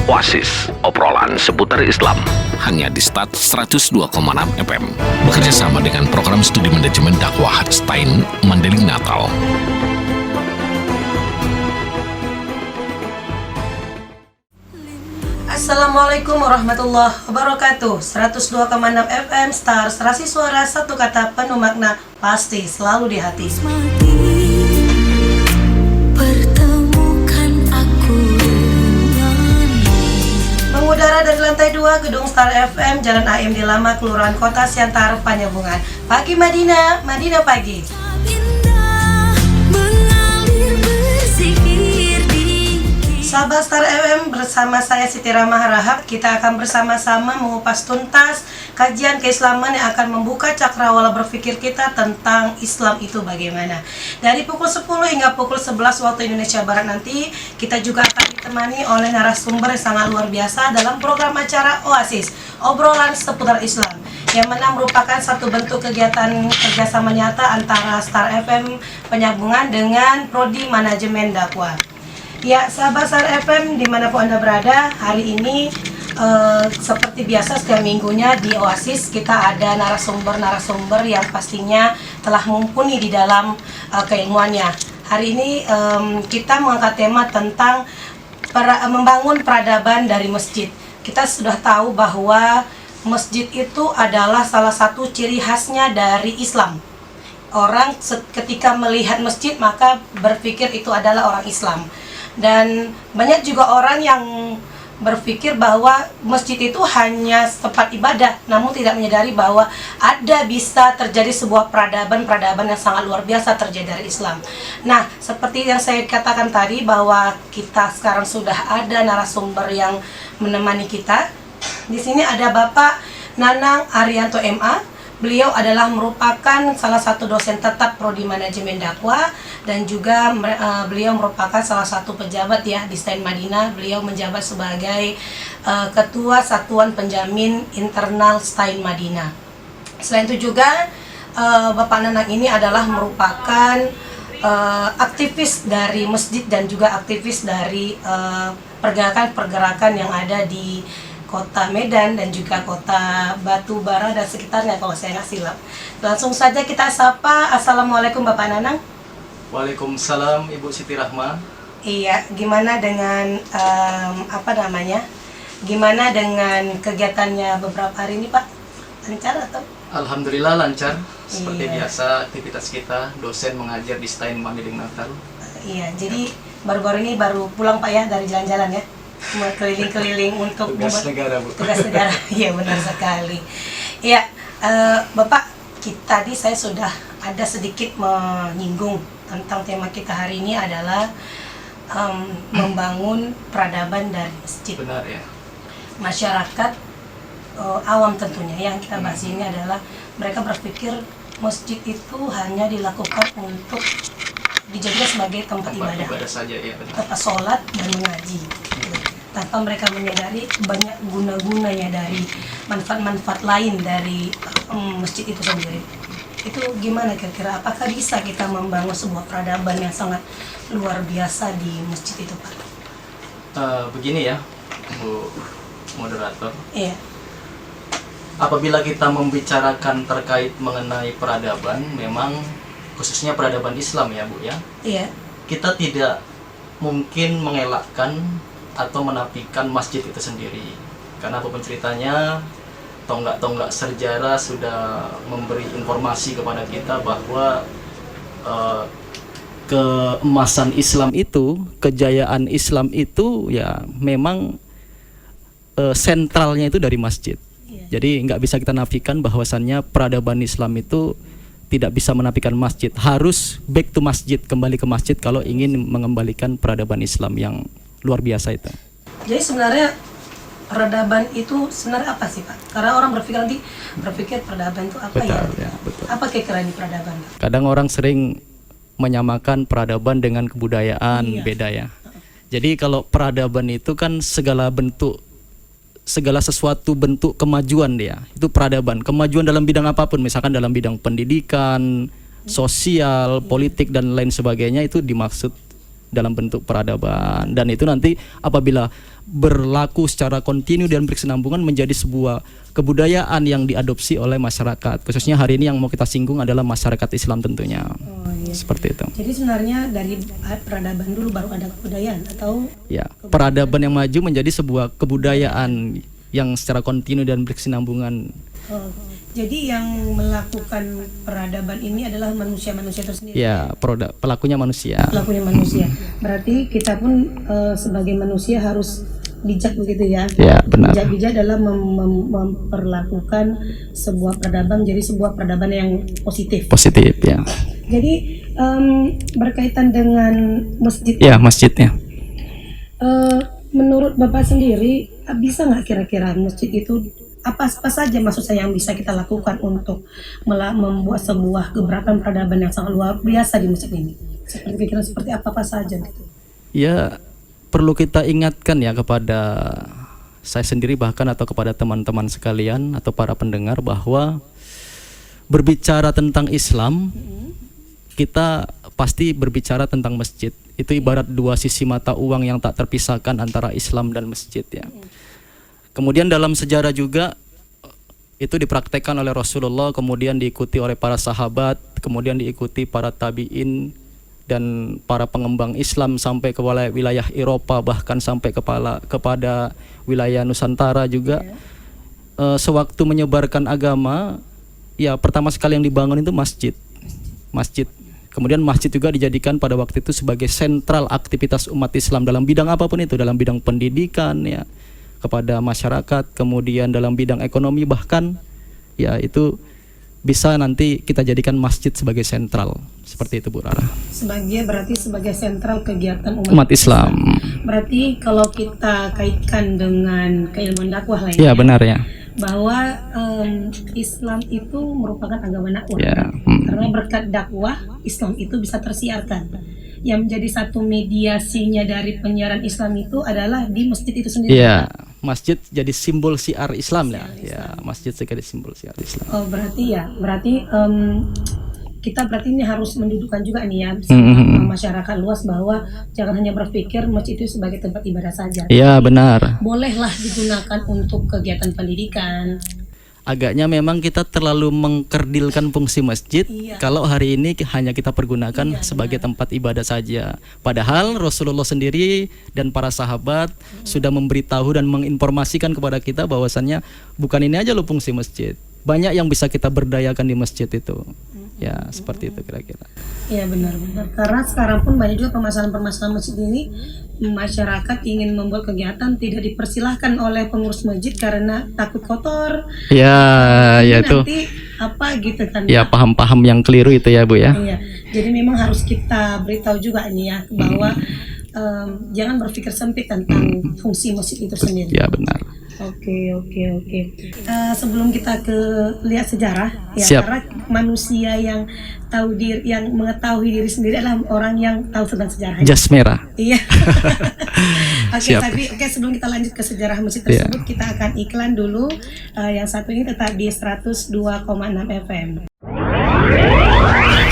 Oasis, obrolan seputar Islam. Hanya di Start 102,6 FM. Bekerja sama dengan program studi manajemen dakwah Stein Mandailing Natal. Assalamualaikum warahmatullahi wabarakatuh. 102,6 FM Star, serasi suara, satu kata penuh makna, pasti selalu di hati. Mengudara dari lantai 2 Gedung Star FM, Jalan AM di Lama, Kelurahan Kota Siantar, Penyambungan. Pagi Madinah, Madinah pagi. Sahabat Star FM, bersama saya Siti Rahma Harahap, kita akan bersama-sama mengupas tuntas kajian keislaman yang akan membuka cakrawala berpikir kita tentang Islam itu bagaimana. Dari pukul 10 hingga pukul 11 waktu Indonesia Barat nanti, kita juga akan ditemani oleh narasumber yang sangat luar biasa dalam program acara Oasis, obrolan seputar Islam, yang mana merupakan satu bentuk kegiatan kerjasama nyata antara Star FM Penyambungan dengan Prodi Manajemen Dakwah. Ya, sahabat Star FM dimanapun Anda berada, hari ini seperti biasa setiap minggunya di Oasis kita ada narasumber-narasumber yang pastinya telah mumpuni di dalam keilmuannya. Hari ini kita mengangkat tema tentang membangun peradaban dari masjid. Kita sudah tahu bahwa masjid itu adalah salah satu ciri khasnya dari Islam. Orang ketika melihat masjid maka berpikir itu adalah orang Islam. Dan banyak juga orang yang berpikir bahwa masjid itu hanya tempat ibadah, namun tidak menyadari bahwa ada bisa terjadi sebuah peradaban yang sangat luar biasa terjadi dari Islam. Nah, seperti yang saya katakan tadi bahwa kita sekarang sudah ada narasumber yang menemani kita. Di sini ada Bapak Nanang Arianto MA. Beliau adalah merupakan salah satu dosen tetap Prodi Manajemen Dakwah dan juga beliau merupakan salah satu pejabat ya di Stein Madinah. Beliau menjabat sebagai Ketua Satuan Penjamin Internal Stein Madinah. Selain itu juga Bapak Nanang ini adalah merupakan aktivis dari masjid dan juga aktivis dari pergerakan-pergerakan yang ada di Kota Medan dan juga Kota Batubara dan sekitarnya kalau saya nggak silap. Langsung saja kita sapa. Assalamualaikum Bapak Nanang. Waalaikumsalam Ibu Siti Rahma. Iya, gimana dengan Gimana dengan kegiatannya beberapa hari ini Pak? Lancar atau? Alhamdulillah lancar. Seperti biasa aktivitas kita, dosen mengajar di Stein Mandailing Natal. Iya, jadi baru-baru ini baru pulang Pak ya dari jalan-jalan ya? Keliling-keliling untuk tugas negara, Bu. Tugas negara, iya benar sekali. Iya, Bapak, tadi saya sudah ada sedikit menyinggung tentang tema kita hari ini adalah membangun peradaban dari masjid. Benar ya. Masyarakat awam tentunya yang kita bahas ini adalah mereka berpikir masjid itu hanya dilakukan untuk dijadikan sebagai tempat ibadah saja, ya, benar. Tempat sholat dan mengaji. Tanpa mereka menyadari banyak guna-gunanya dari manfaat-manfaat lain dari masjid itu sendiri. Itu gimana kira-kira? Apakah bisa kita membangun sebuah peradaban yang sangat luar biasa di masjid itu, Pak? Begini ya, Bu Moderator. Iya. Apabila kita membicarakan terkait mengenai peradaban, memang khususnya peradaban Islam ya, Bu ya. Iya. Kita tidak mungkin mengelakkan atau menafikan masjid itu sendiri, karena apapun ceritanya, tonggak-tonggak sejarah sudah memberi informasi kepada kita bahwa keemasan Islam itu, kejayaan Islam itu ya memang sentralnya itu dari masjid. Jadi nggak bisa kita nafikan bahwasannya peradaban Islam itu tidak bisa menafikan masjid, harus back to masjid, kembali ke masjid kalau ingin mengembalikan peradaban Islam yang luar biasa itu. Jadi sebenarnya peradaban itu sebenarnya apa sih Pak? Karena orang berpikir peradaban itu apa? Betul, ya? Betul. Apa kira-kira ini peradaban? Kadang orang sering menyamakan peradaban dengan kebudayaan, beda ya. Jadi kalau peradaban itu kan segala sesuatu bentuk kemajuan dia. Itu peradaban. Kemajuan dalam bidang apapun, misalkan dalam bidang pendidikan, sosial, politik dan lain sebagainya, itu dimaksud dalam bentuk peradaban, dan itu nanti apabila berlaku secara kontinu dan berkesinambungan menjadi sebuah kebudayaan yang diadopsi oleh masyarakat, khususnya hari ini yang mau kita singgung adalah masyarakat Islam tentunya. Seperti itu. Jadi sebenarnya dari peradaban dulu baru ada kebudayaan atau ya, peradaban yang maju menjadi sebuah kebudayaan yang secara kontinu dan berkesinambungan. Jadi yang melakukan peradaban ini adalah manusia-manusia itu sendiri. Ya, pelakunya manusia. Pelakunya manusia. Berarti kita pun sebagai manusia harus bijak begitu ya. Ya, benar. Bijak-bijak dalam memperlakukan sebuah peradaban jadi sebuah peradaban yang positif. Positif ya. Jadi berkaitan dengan masjid. Ya, masjidnya. Menurut Bapak sendiri bisa nggak kira-kira masjid itu apa saja maksud saya yang bisa kita lakukan untuk membuat sebuah gebrakan peradaban yang sangat luar biasa di masjid ini? Seperti pikiran seperti apa saja gitu? Ya, perlu kita ingatkan ya kepada saya sendiri bahkan atau kepada teman-teman sekalian atau para pendengar bahwa berbicara tentang Islam kita pasti berbicara tentang masjid. Itu ibarat dua sisi mata uang yang tak terpisahkan antara Islam dan masjid ya. Kemudian dalam sejarah juga itu dipraktekkan oleh Rasulullah, kemudian diikuti oleh para sahabat, kemudian diikuti para tabi'in dan para pengembang Islam sampai ke wilayah Eropa, bahkan sampai kepada wilayah Nusantara juga. Sewaktu menyebarkan agama, ya pertama sekali yang dibangun itu masjid. Kemudian masjid juga dijadikan pada waktu itu sebagai sentral aktivitas umat Islam dalam bidang apapun itu, dalam bidang pendidikan ya, kepada masyarakat, kemudian dalam bidang ekonomi bahkan ya itu bisa nanti kita jadikan masjid sebagai sentral seperti itu Bu Rara. Berarti sebagai sentral kegiatan umat Islam. Berarti kalau kita kaitkan dengan keilmuan dakwah lainnya. Ya benar ya. Bahwa Islam itu merupakan agama dakwah. Ya. Karena berkat dakwah Islam itu bisa tersiarkan. Yang menjadi satu mediasinya dari penyiaran Islam itu adalah di masjid itu sendiri. Iya, masjid jadi simbol siar Islam ya. Ya, masjid sebagai simbol siar Islam. Oh, berarti kita ini harus mendudukkan juga nih ya masyarakat luas bahwa jangan hanya berpikir masjid itu sebagai tempat ibadah saja. Iya, benar. Bolehlah digunakan untuk kegiatan pendidikan. Agaknya memang kita terlalu mengkerdilkan fungsi masjid kalau hari ini hanya kita pergunakan sebagai tempat ibadah saja. Padahal Rasulullah sendiri dan para sahabat sudah memberitahu dan menginformasikan kepada kita bahwasannya bukan ini aja loh fungsi masjid. Banyak yang bisa kita berdayakan di masjid itu. Ya, seperti itu kira-kira. Iya benar. Karena sekarang pun banyak juga permasalahan-permasalahan masjid ini, masyarakat ingin membuat kegiatan tidak dipersilahkan oleh pengurus masjid karena takut kotor. Ya, ya itu. Nanti apa gitu kan? Ya, paham-paham yang keliru itu ya Bu ya. Iya. Jadi memang harus kita beritahu juga nih ya bahwa jangan berpikir sempit tentang fungsi masjid itu sendiri. Ya benar. Oke. Sebelum kita lihat sejarah, ya Siap. karena manusia yang mengetahui diri sendiri adalah orang yang tahu tentang sejarah. Jas merah. Iya. Siap. Sebelum kita lanjut ke sejarah masjid tersebut, kita akan iklan dulu. Yang satu ini tetap di 102,6 FM.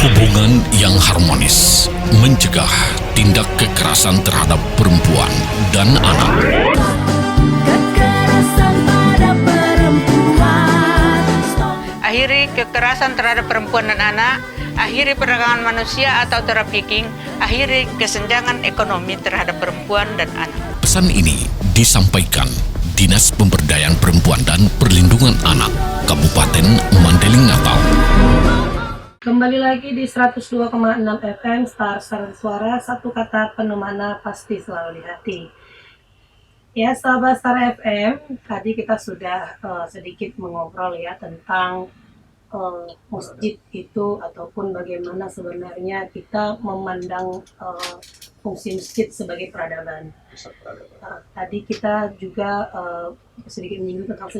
Hubungan yang harmonis mencegah tindak kekerasan terhadap perempuan dan anak. Akhiri kekerasan terhadap perempuan dan anak, akhiri perdagangan manusia atau trafficking, akhiri kesenjangan ekonomi terhadap perempuan dan anak. Pesan ini disampaikan Dinas Pemberdayaan Perempuan dan Perlindungan Anak Kabupaten Mandailing Natal. Kembali lagi di 102,6 FM Star Suara, satu kata penuh makna pasti selalu di hati. Ya sahabat Star FM, tadi kita sudah sedikit mengobrol ya tentang masjid itu ataupun bagaimana sebenarnya kita memandang fungsi masjid sebagai peradaban. Tadi kita juga sedikit menyinggung tentang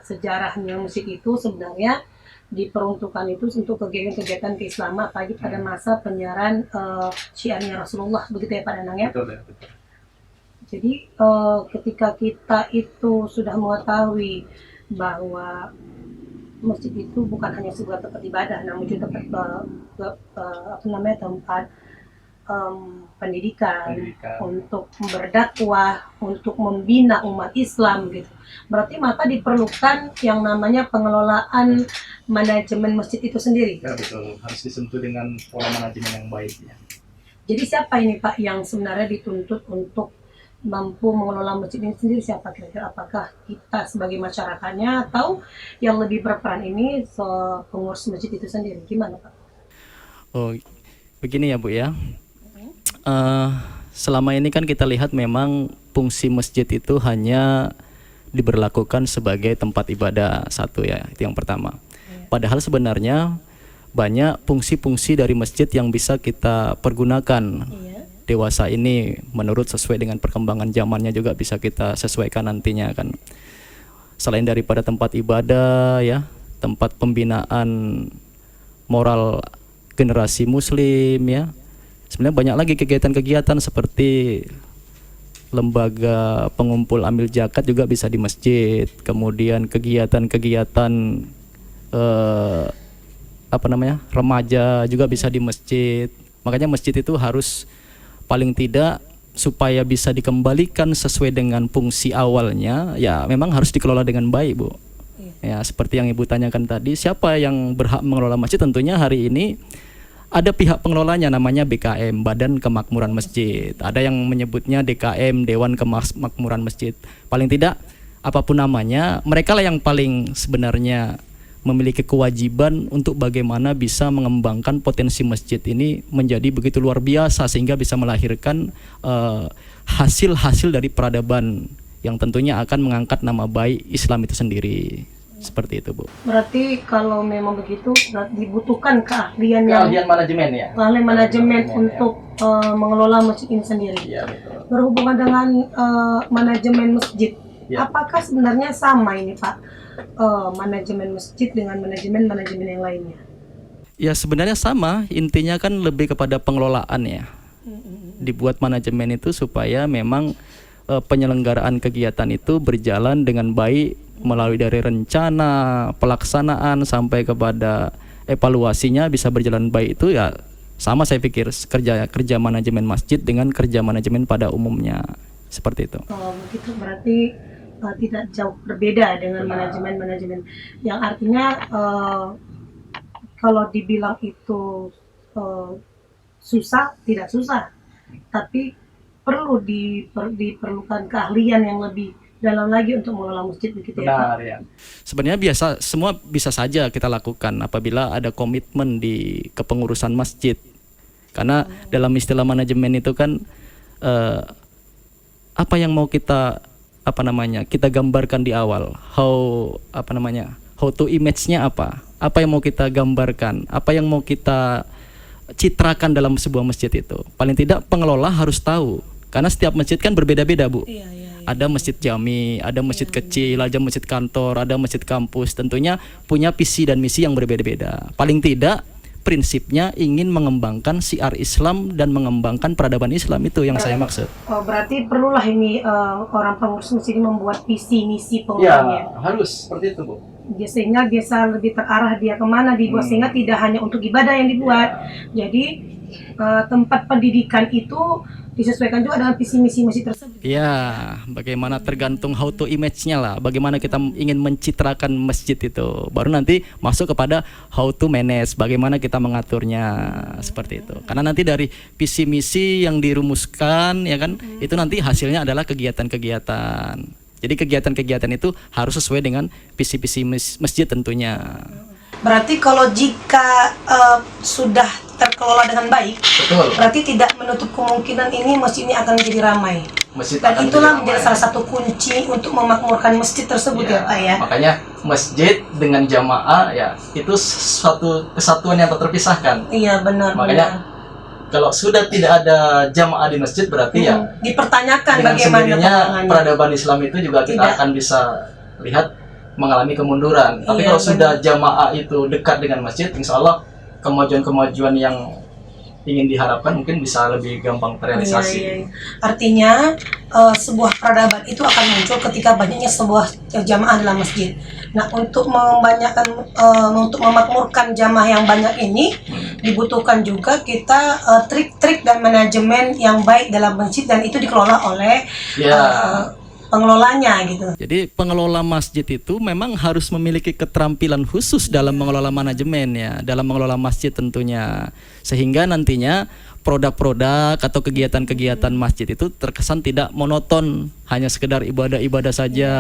sejarahnya masjid itu sebenarnya diperuntukkan itu untuk kegiatan-kegiatan keislaman apalagi pada masa penyiaran syiarnya Rasulullah, begitu ya Pak Danang ya? Betul. Jadi ketika kita itu sudah mengetahui bahwa masjid itu bukan hanya sebuah tempat ibadah, namun juga tempat pendidikan, untuk berdakwah, untuk membina umat Islam gitu. Berarti maka diperlukan yang namanya pengelolaan manajemen masjid itu sendiri. Ya betul, harus disentuh dengan pola manajemen yang baik ya. Jadi siapa ini Pak yang sebenarnya dituntut untuk mampu mengelola masjid ini sendiri, siapa kira-kira? Apakah kita sebagai masyarakatnya atau yang lebih berperan ini pengurus masjid itu sendiri? Gimana Pak? Oh, begini ya Bu ya. Selama ini kan kita lihat memang fungsi masjid itu hanya diberlakukan sebagai tempat ibadah satu ya, itu yang pertama. Padahal sebenarnya banyak fungsi-fungsi dari masjid yang bisa kita pergunakan. Dewasa ini menurut sesuai dengan perkembangan zamannya juga bisa kita sesuaikan nantinya kan. Selain daripada tempat ibadah ya, tempat pembinaan moral generasi muslim ya. Sebenarnya banyak lagi kegiatan-kegiatan seperti lembaga pengumpul amil zakat juga bisa di masjid. Kemudian kegiatan-kegiatan remaja juga bisa di masjid. Makanya masjid itu harus paling tidak supaya bisa dikembalikan sesuai dengan fungsi awalnya, ya memang harus dikelola dengan baik, Bu. Ya, seperti yang Ibu tanyakan tadi, siapa yang berhak mengelola masjid? Tentunya hari ini ada pihak pengelolanya namanya BKM, Badan Kemakmuran Masjid. Ada yang menyebutnya DKM, Dewan Kemakmuran Masjid. Paling tidak apapun namanya, mereka lah yang paling sebenarnya memiliki kewajiban untuk bagaimana bisa mengembangkan potensi masjid ini menjadi begitu luar biasa sehingga bisa melahirkan hasil-hasil dari peradaban yang tentunya akan mengangkat nama baik Islam itu sendiri. Seperti itu, Bu. Berarti kalau memang begitu dibutuhkan keahlian Manajemen ya. Keahlian manajemen untuk mengelola masjid ini sendiri. Iya, betul. Berhubungan dengan manajemen masjid, apakah sebenarnya sama ini Pak, manajemen masjid dengan manajemen yang lainnya? Ya sebenarnya sama, intinya kan lebih kepada pengelolaan ya. Dibuat manajemen itu supaya memang penyelenggaraan kegiatan itu berjalan dengan baik melalui dari rencana, pelaksanaan sampai kepada evaluasinya bisa berjalan baik. Itu ya sama saya pikir kerja manajemen masjid dengan kerja manajemen pada umumnya, seperti itu. Oh begitu, berarti tidak jauh berbeda dengan manajemen yang artinya kalau dibilang itu susah, tidak susah, tapi perlu diperlukan keahlian yang lebih dalam lagi untuk mengelola masjid begitu. Benar, ya Pak? ya. Sebenarnya semua bisa saja kita lakukan apabila ada komitmen di kepengurusan masjid. Karena dalam istilah manajemen itu kan apa yang mau kita gambarkan di awal, how to image-nya apa yang mau kita gambarkan, apa yang mau kita citrakan dalam sebuah masjid itu. Paling tidak pengelola harus tahu, karena setiap masjid kan berbeda-beda, Bu. Ada masjid jami, ada masjid kecil, ada masjid kantor, ada masjid kampus. Tentunya punya visi dan misi yang berbeda-beda. Paling tidak prinsipnya ingin mengembangkan syiar Islam dan mengembangkan peradaban Islam, itu yang saya maksud. Oh, berarti perlulah ini orang pengurus masjid ini membuat visi misi pengurusnya. Ya, harus seperti itu, Bu. Sehingga biasa lebih terarah dia kemana dibuat, sehingga tidak hanya untuk ibadah yang dibuat. Jadi tempat pendidikan itu disesuaikan juga dengan visi misi masjid tersebut. Ya, bagaimana tergantung how to image-nya lah. Bagaimana kita ingin mencitrakan masjid itu. Baru nanti masuk kepada how to manage, bagaimana kita mengaturnya, seperti itu. Karena nanti dari visi misi yang dirumuskan ya kan, itu nanti hasilnya adalah kegiatan-kegiatan. Jadi kegiatan-kegiatan itu harus sesuai dengan visi-visi masjid tentunya. Berarti kalau jika sudah terkelola dengan baik, betul, berarti tidak menutup kemungkinan ini masjid ini akan menjadi ramai. Dan itulah menjadi salah satu kunci untuk memakmurkan masjid tersebut ya Pak ya. Makanya masjid dengan jamaah ya itu suatu kesatuan yang tak terpisahkan. Iya benar. Makanya kalau sudah tidak ada jamaah di masjid berarti ya dipertanyakan dengan bagaimana sendirinya peradaban Islam itu juga kita akan bisa lihat mengalami kemunduran. Tapi kalau sudah jamaah itu dekat dengan masjid, insya Allah kemajuan-kemajuan yang ingin diharapkan mungkin bisa lebih gampang terrealisasi. Iya. Artinya sebuah peradaban itu akan muncul ketika banyaknya sebuah jamaah dalam masjid. Nah, untuk untuk memakmurkan jamaah yang banyak ini dibutuhkan juga kita trik-trik dan manajemen yang baik dalam masjid, dan itu dikelola oleh pengelolanya gitu. Jadi pengelola masjid itu memang harus memiliki keterampilan khusus dalam mengelola manajemen ya, dalam mengelola masjid tentunya. Sehingga nantinya produk-produk atau kegiatan-kegiatan masjid itu terkesan tidak monoton, hanya sekedar ibadah-ibadah saja.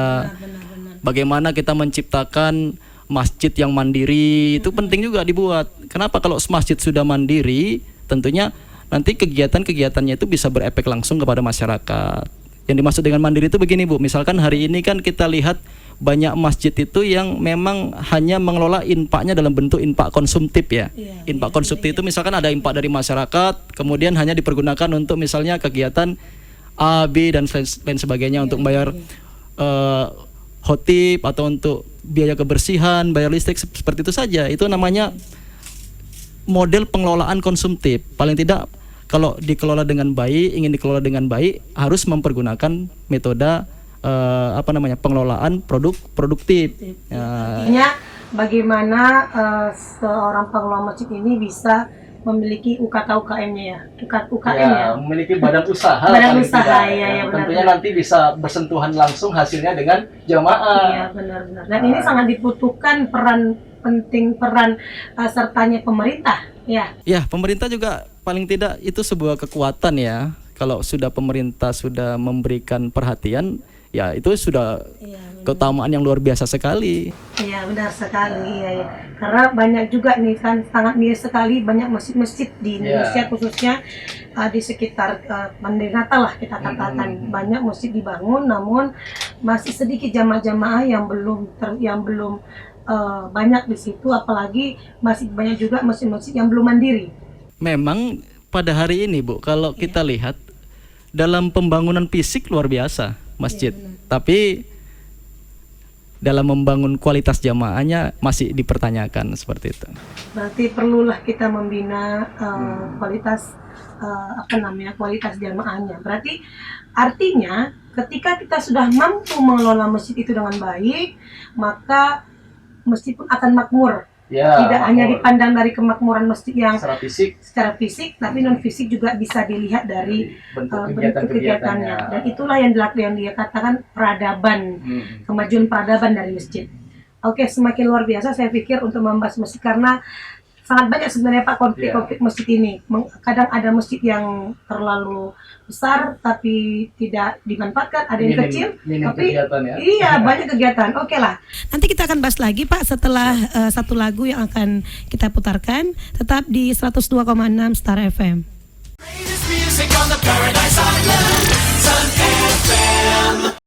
Bagaimana kita menciptakan masjid yang mandiri, itu penting juga dibuat. Kenapa? Kalau masjid sudah mandiri, tentunya nanti kegiatan-kegiatannya itu bisa berefek langsung kepada masyarakat. Yang dimaksud dengan mandiri itu begini Bu, misalkan hari ini kan kita lihat banyak masjid itu yang memang hanya mengelola infaknya dalam bentuk infak konsumtif ya. Infak konsumtif itu misalkan ada infak dari masyarakat, kemudian hanya dipergunakan untuk misalnya kegiatan A, B dan lain sebagainya untuk bayar khotib atau untuk biaya kebersihan, bayar listrik, seperti itu saja. Itu namanya model pengelolaan konsumtif. Paling tidak kalau dikelola dengan baik, ingin dikelola dengan baik, harus mempergunakan metode pengelolaan produktif. Artinya bagaimana seorang pengelola masjid ini bisa memiliki UKM-nya ya, UKM ya, memiliki badan usaha. Badan usaha ya, benar. Tentunya nanti bisa bersentuhan langsung hasilnya dengan jamaah. Iya, benar-benar. Dan ini sangat dibutuhkan peran sertanya pemerintah ya. Ya, pemerintah juga paling tidak itu sebuah kekuatan ya. Kalau sudah pemerintah sudah memberikan perhatian, ya itu sudah keutamaan yang luar biasa sekali. Iya, benar sekali. Iya. Karena banyak juga nih kan, sangat miris sekali banyak masjid-masjid di Indonesia khususnya di sekitar Mandailing lah kita katakan. Banyak masjid dibangun, namun masih sedikit jamaah-jamaah yang belum banyak di situ, apalagi masih banyak juga masjid-masjid yang belum mandiri. Memang pada hari ini Bu, kalau kita lihat dalam pembangunan fisik luar biasa masjid, tapi dalam membangun kualitas jamaahnya masih dipertanyakan seperti itu. Berarti perlulah kita membina kualitas jamaahnya. Berarti artinya ketika kita sudah mampu mengelola masjid itu dengan baik, maka masjid pun akan makmur. Tidak hanya dipandang dari kemakmuran masjid yang secara fisik, tapi non fisik juga bisa dilihat dari bentuk kegiatannya. Dan itulah yang dia katakan peradaban, kemajuan peradaban dari masjid. Oke, semakin luar biasa saya pikir untuk membahas masjid, karena sangat banyak sebenarnya Pak konflik masjid ini. Kadang ada masjid yang terlalu besar tapi tidak dimanfaatkan, ada yang kecil tapi banyak kegiatan. Oke lah. Nanti kita akan bahas lagi Pak setelah satu lagu yang akan kita putarkan. Tetap di 102,6 Star FM.